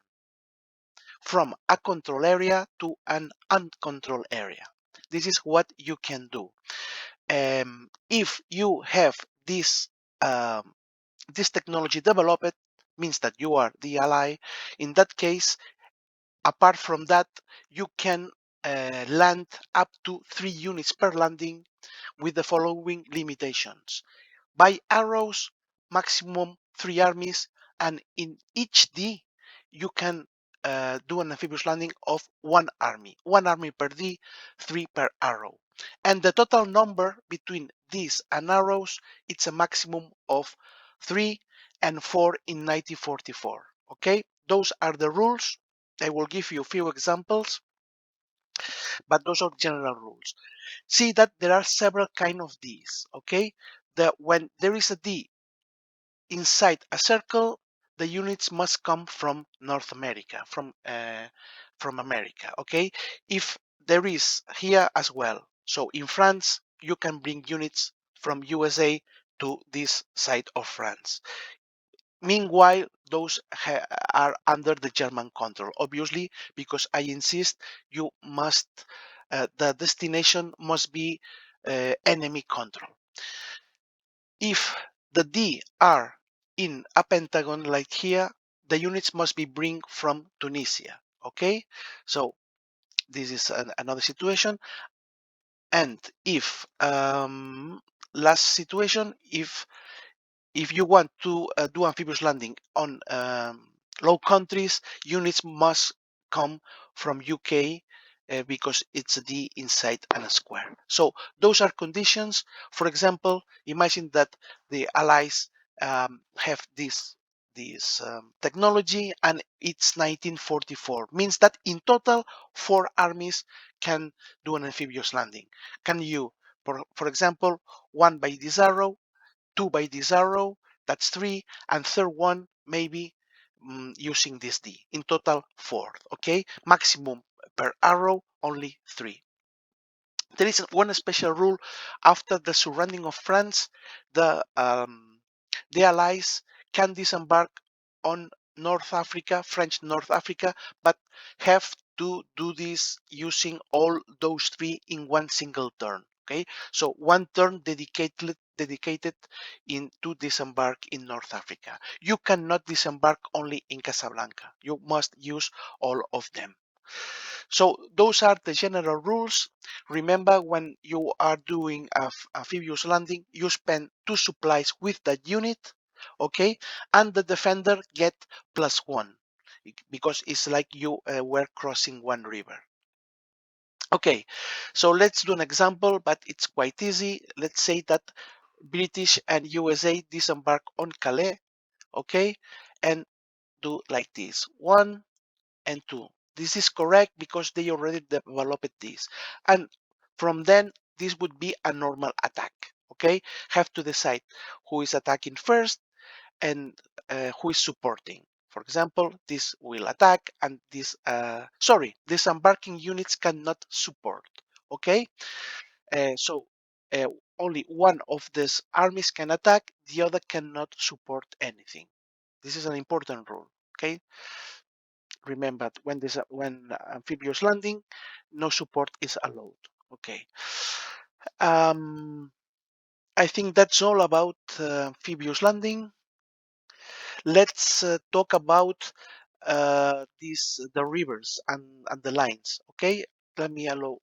from a control area to an uncontrolled area. This is what you can do. If you have this um, this technology developed, means that you are the ally. In that case, apart from that, you can land up to 3 units per landing with the following limitations. By arrows, maximum 3 armies, and in each D, you can do an amphibious landing of 1 army. 1 army per D, 3 per arrow. And the total number between these and arrows, it's a maximum of 3 and 4 in 1944. Okay, those are the rules. I will give you a few examples, but those are general rules. See that there are several kind of Ds. Okay, when there is a D inside a circle, the units must come from North America, from America. Okay, if there is here as well, so in France you can bring units from USA to this side of France. Meanwhile, those are under the German control, obviously, because I insist you must the destination must be enemy control. If the D are in a pentagon like here, the units must be bring from Tunisia. Okay, so this is another situation. And if last situation, if you want to do amphibious landing on low countries, units must come from UK because it's a D inside and a square. So those are conditions. For example, imagine that the Allies have this technology and it's 1944. Means that in total, 4 armies can do an amphibious landing. Can you, for example, 1 by this arrow, 2 by this arrow, that's 3, and third one maybe using this D. In total, 4. Okay, maximum per arrow only 3. There is one special rule after the surrending of France. The Allies can disembark on North Africa, French North Africa, but have to do this using all those 3 in one single turn. Okay, so one turn dedicated in to disembark in North Africa. You cannot disembark only in Casablanca. You must use all of them. So those are the general rules. Remember, when you are doing a amphibious landing, you spend 2 supplies with that unit, okay, and the defender get +1 because it's like you were crossing one river. Okay, so let's do an example, but it's quite easy. Let's say that British and USA disembark on Calais, okay, and do like this: 1 and 2. This is correct because they already developed this. And from then, this would be a normal attack. Okay, have to decide who is attacking first and who is supporting. For example, this will attack and this, sorry, disembarking units cannot support. Okay, so uh, only one of these armies can attack, the other cannot support anything. This is an important rule. Okay, remember when amphibious landing, no support is allowed. Okay. Um, I think that's all about amphibious landing. Let's talk about the rivers and the lines. Okay, let me allow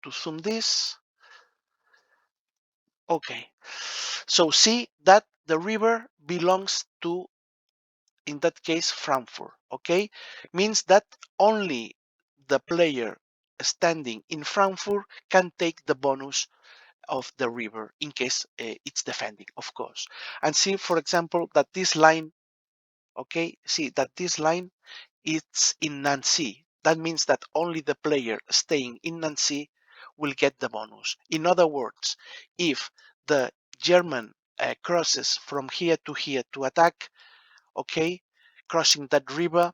to zoom this. Okay, so see that the river belongs to, in that case, Frankfurt. Okay, means that only the player standing in Frankfurt can take the bonus of the river in case it's defending, of course. And see, for example, that this line, okay, see that this line, it's in Nancy. That means that only the player staying in Nancy will get the bonus. In other words, if the German crosses from here to attack, okay, crossing that river,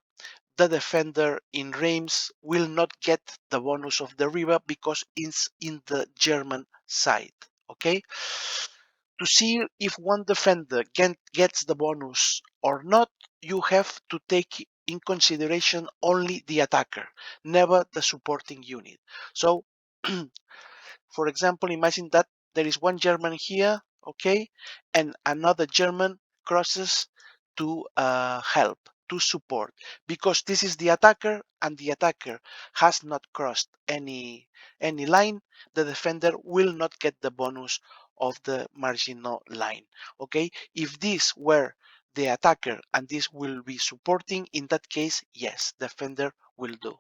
the defender in Reims will not get the bonus of the river because it's in the German side. Okay, to see if one defender gets the bonus or not, you have to take in consideration only the attacker, never the supporting unit. So, for example, imagine that there is one German here, okay, and another German crosses to help, to support, because this is the attacker and the attacker has not crossed any line. The defender will not get the bonus of the marginal line. Okay, if this were the attacker and this will be supporting, in that case, yes, defender will do.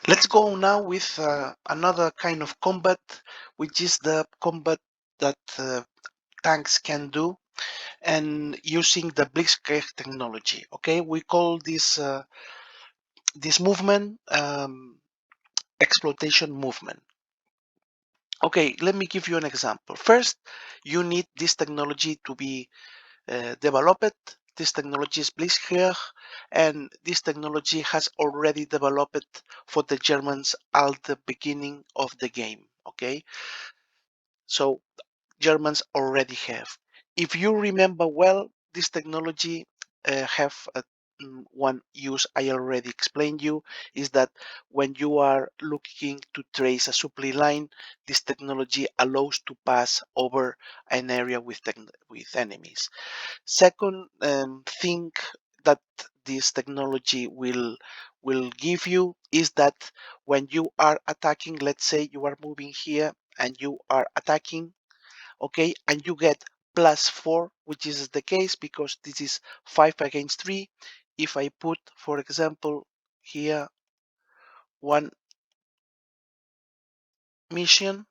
Let's go now with another kind of combat, which is the combat that tanks can do, and using the Blitzkrieg technology. Okay, we call this movement exploitation movement. Okay, let me give you an example. First, you need this technology to be developed. This technology is Blitzkrieg, and this technology has already developed for the Germans at the beginning of the game. Okay, so Germans already have. If you remember well, this technology have one use I already explained you, is that when you are looking to trace a supply line, this technology allows to pass over an area with enemies. Second thing that this technology will give you is that when you are attacking, let's say you are moving here and you are attacking, okay, and you get +4, which is the case because this is 5 against 3. If I put, for example, here one mission,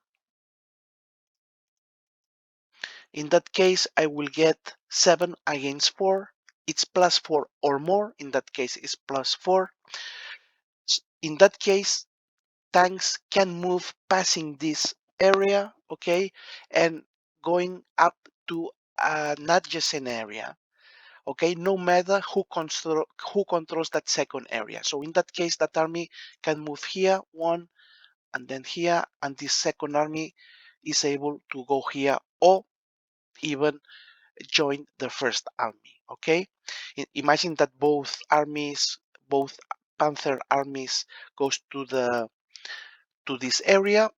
in that case I will get 7 against 4. It's +4 or more. In that case it's +4. In that case, tanks can move passing this area, okay, and going up to an adjacent area, okay, no matter who controls that second area. So in that case, that army can move here one and then here, and this second army is able to go here or even join the first army. Okay, imagine that both armies, both Panther armies, goes to this area,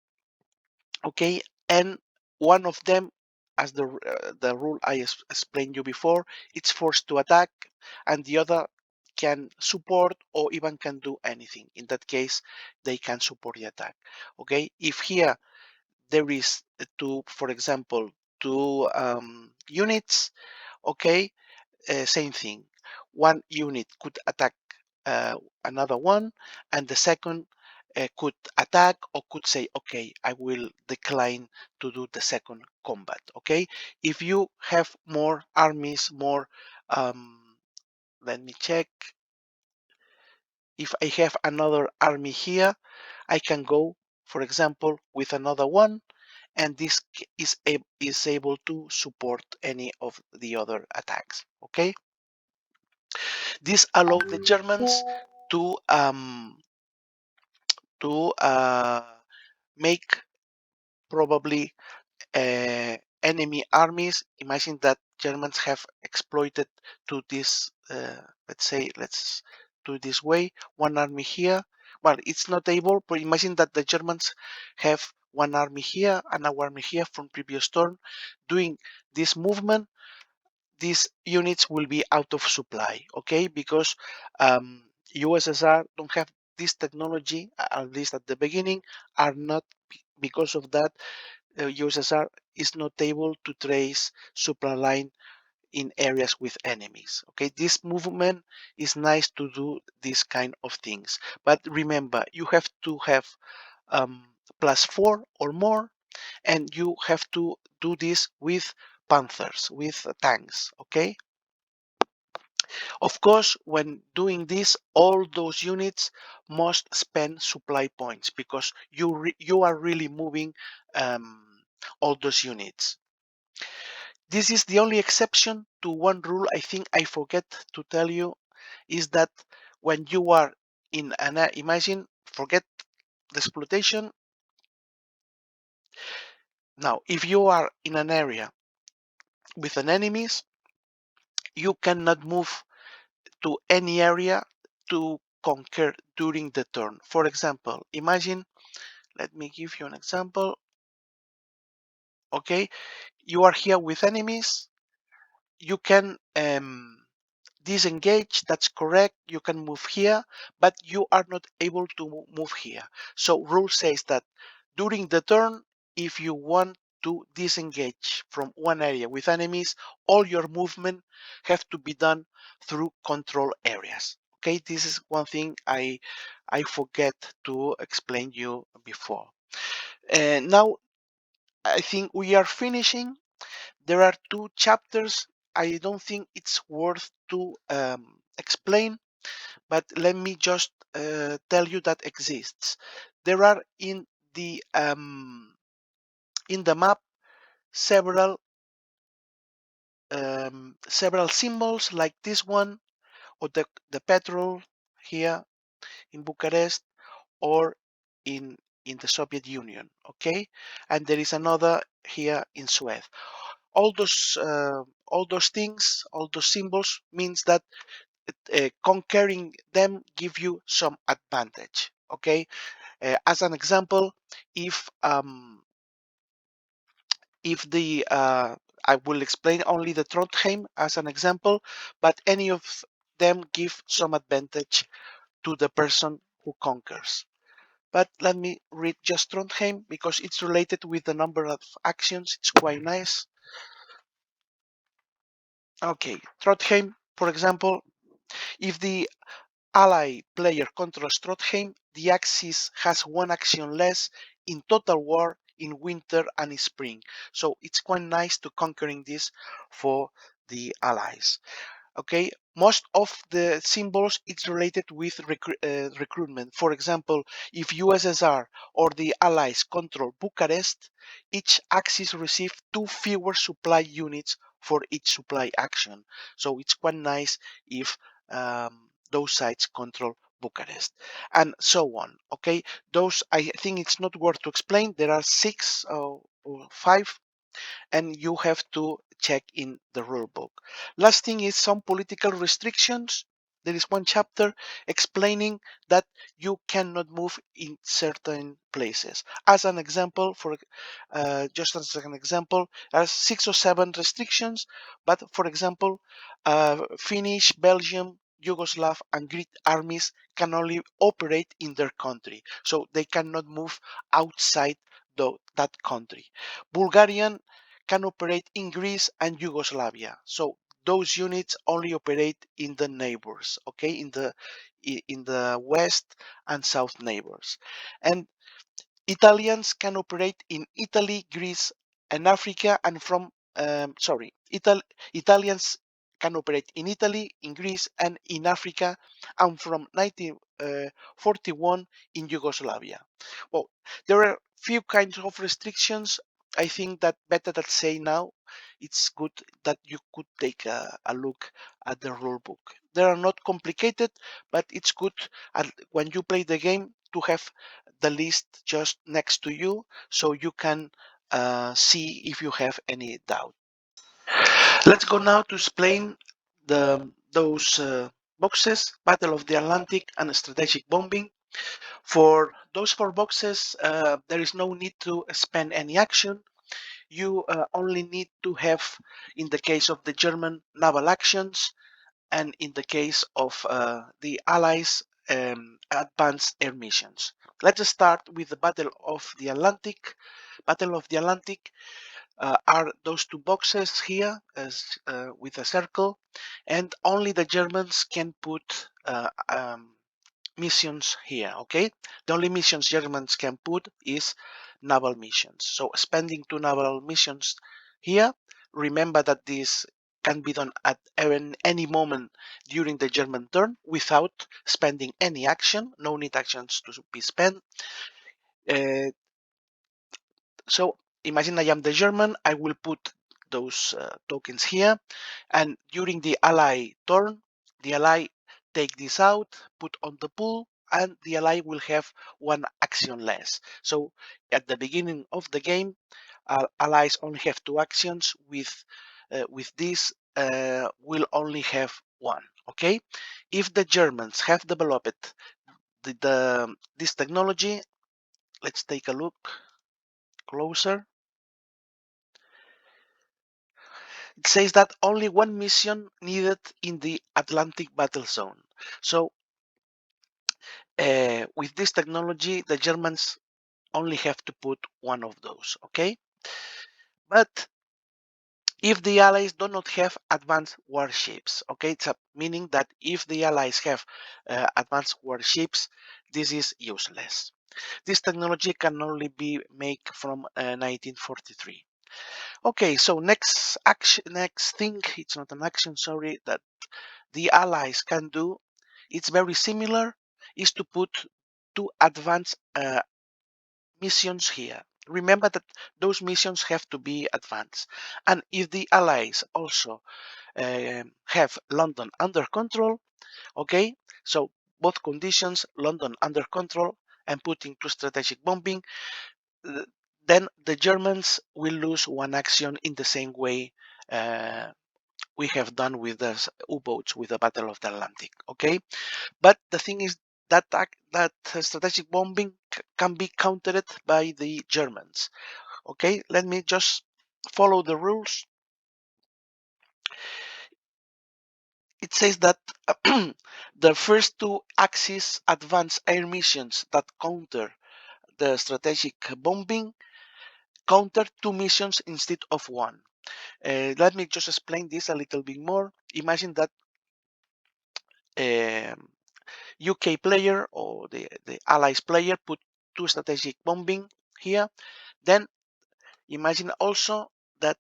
okay, and one of them, as the rule I explained you before, it's forced to attack, and the other can support or even can do anything. In that case, they can support the attack. Okay, if here there is two, for example, two units, okay, same thing. One unit could attack uh, another one, and the second could attack or could say, okay, I will decline to do the second combat. Okay, if you have more armies, more, let me check. If I have another army here, I can go, for example, with another one, and this is able to support any of the other attacks. Okay. This allowed the Germans to to uh, make probably enemy armies. Imagine that Germans have exploited to this, let's do it this way, one army here. Well, it's not able, but imagine that the Germans have one army here and our army here from previous turn. Doing this movement, these units will be out of supply, okay? Because USSR don't have this technology, at least at the beginning, are not, because of that, USSR is not able to trace supply line in areas with enemies. Okay, this movement is nice to do this kind of things, but remember you have to have +4 or more, and you have to do this with panthers, with tanks. Okay, of course, when doing this, all those units must spend supply points because you are really moving all those units. This is the only exception to one rule I think I forget to tell you, is that when you are in an, imagine, forget the exploitation. Now, if you are in an area with an enemies, you cannot move to any area to conquer during the turn. For example, imagine, let me give you an example. Okay, you are here with enemies, you can disengage, that's correct, you can move here, but you are not able to move here. So rule says that during the turn, if you want to disengage from one area with enemies, all your movement have to be done through control areas. Okay, this is one thing I forget to explain you before. And now I think we are finishing. There are two chapters. I don't think it's worth to explain, but let me just tell you that exists. There are in the map several several symbols like this one, or the petrol here in Bucharest, or in the Soviet Union. Okay, and there is another here in Suez. All those things, all those symbols means that conquering them give you some advantage. Okay, as an example, if the I will explain only the Trondheim as an example, but any of them give some advantage to the person who conquers. But let me read just Trondheim because it's related with the number of actions. It's quite nice. Okay, Trondheim, for example, if the ally player controls Trondheim, the Axis has one action less in total war in winter and spring. So it's quite nice to conquering this for the allies. Okay, most of the symbols it's related with recruitment. For example, if USSR or the allies control Bucharest, each axis receives two fewer supply units for each supply action. So it's quite nice if those sides control Bucharest, and so on. Okay, those I think it's not worth to explain. There are 6 or 5, and you have to check in the rule book. Last thing is some political restrictions. There is one chapter explaining that you cannot move in certain places. As an example, just as an example, there are 6 or 7 restrictions. But for example, Finnish, Belgium, Yugoslav, and Greek armies can only operate in their country, so they cannot move outside that country. Bulgarian can operate in Greece and Yugoslavia. So those units only operate in the neighbors, okay, in the west and south neighbors. And Italians can operate in Italy, Greece, and Africa, and Italians can operate in Italy, in Greece, and in Africa, and from 1941 in Yugoslavia. Well, there are few kinds of restrictions. I think that better that say now, it's good that you could take a look at the rule book. They are not complicated, but it's good when you play the game to have the list just next to you so you can see if you have any doubt. Let's go now to explain those boxes, Battle of the Atlantic and Strategic Bombing. For those four boxes, there is no need to spend any action. You only need to have, in the case of the German, naval actions, and in the case of the Allies, advanced air missions. Let's start with the Battle of the Atlantic. Battle of the Atlantic are those two boxes here as with a circle, and only the Germans can put missions here. Okay, the only missions Germans can put is naval missions. So spending two naval missions here, remember that this can be done at any moment during the German turn without spending any action. No need actions to be spent. uh, so imagine I am the German, I will put those tokens here, and during the ally turn, the ally take this out, put on the pool, and the ally will have one action less. So at the beginning of the game, allies only have two actions. With this, will only have one. Okay, if the Germans have developed this technology, let's take a look closer. It says that only one mission needed in the Atlantic battle zone. So with this technology, the Germans only have to put one of those, okay? But if the Allies do not have advanced warships, okay, it's meaning that if the Allies have advanced warships, this is useless. This technology can only be made from 1943. Okay, so next action, next thing, it's not an action, sorry, that the Allies can do, it's very similar, is to put two advanced missions here. Remember that those missions have to be advanced. And if the Allies also have London under control, okay, so both conditions, London under control and putting to strategic bombing, then the Germans will lose one action in the same way we have done with the U-boats with the Battle of the Atlantic. Okay, but the thing is that strategic bombing can be countered by the Germans. Okay, let me just follow the rules. It says that the first two Axis advanced air missions that counter the strategic bombing counter two missions instead of one. Let me just explain this a little bit more. Imagine that UK player or the Allies player put two strategic bombing here. Then imagine also that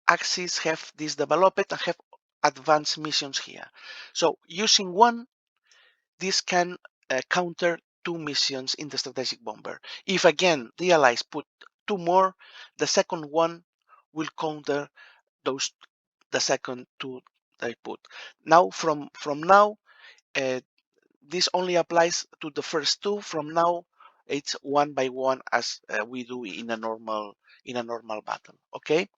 Axis have this developed and have advanced missions here. So using one, this can counter two missions in the strategic bomber. If again the Allies put two more, the second one will counter those the second two they put. Now from now, uh, this only applies to the first two. From now, it's one by one as we do in a normal battle. Okay.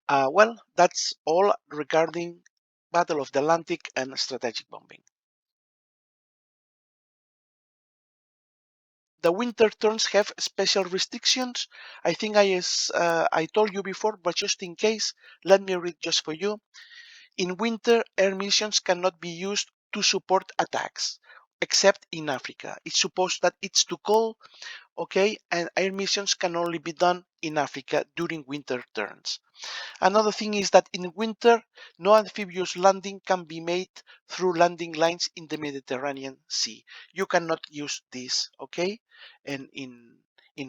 Well, that's all regarding Battle of the Atlantic and strategic bombing. The winter turns have special restrictions. I think I told you before, but just in case, let me read just for you. In winter, air missions cannot be used to support attacks, except in Africa. It's supposed that it's too cold, okay, and air missions can only be done in Africa during winter turns. Another thing is that in winter, no amphibious landing can be made through landing lines in the Mediterranean Sea. You cannot use this, okay? And in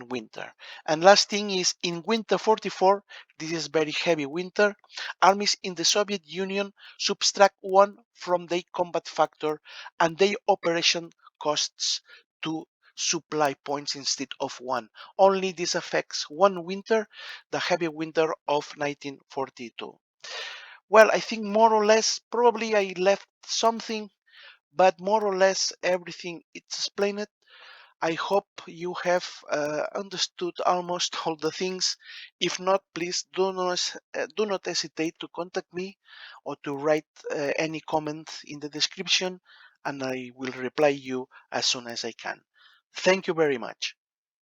winter. And last thing is in winter 44, this is very heavy winter, armies in the Soviet Union subtract one from their combat factor and their operation costs to supply points instead of one. Only this affects one winter, the heavy winter of 1942. Well, I think more or less, probably I left something, but more or less everything it's explained. I hope you have understood almost all the things. If not, please do not hesitate to contact me or to write any comment in the description, and I will reply you as soon as I can. Thank you very much.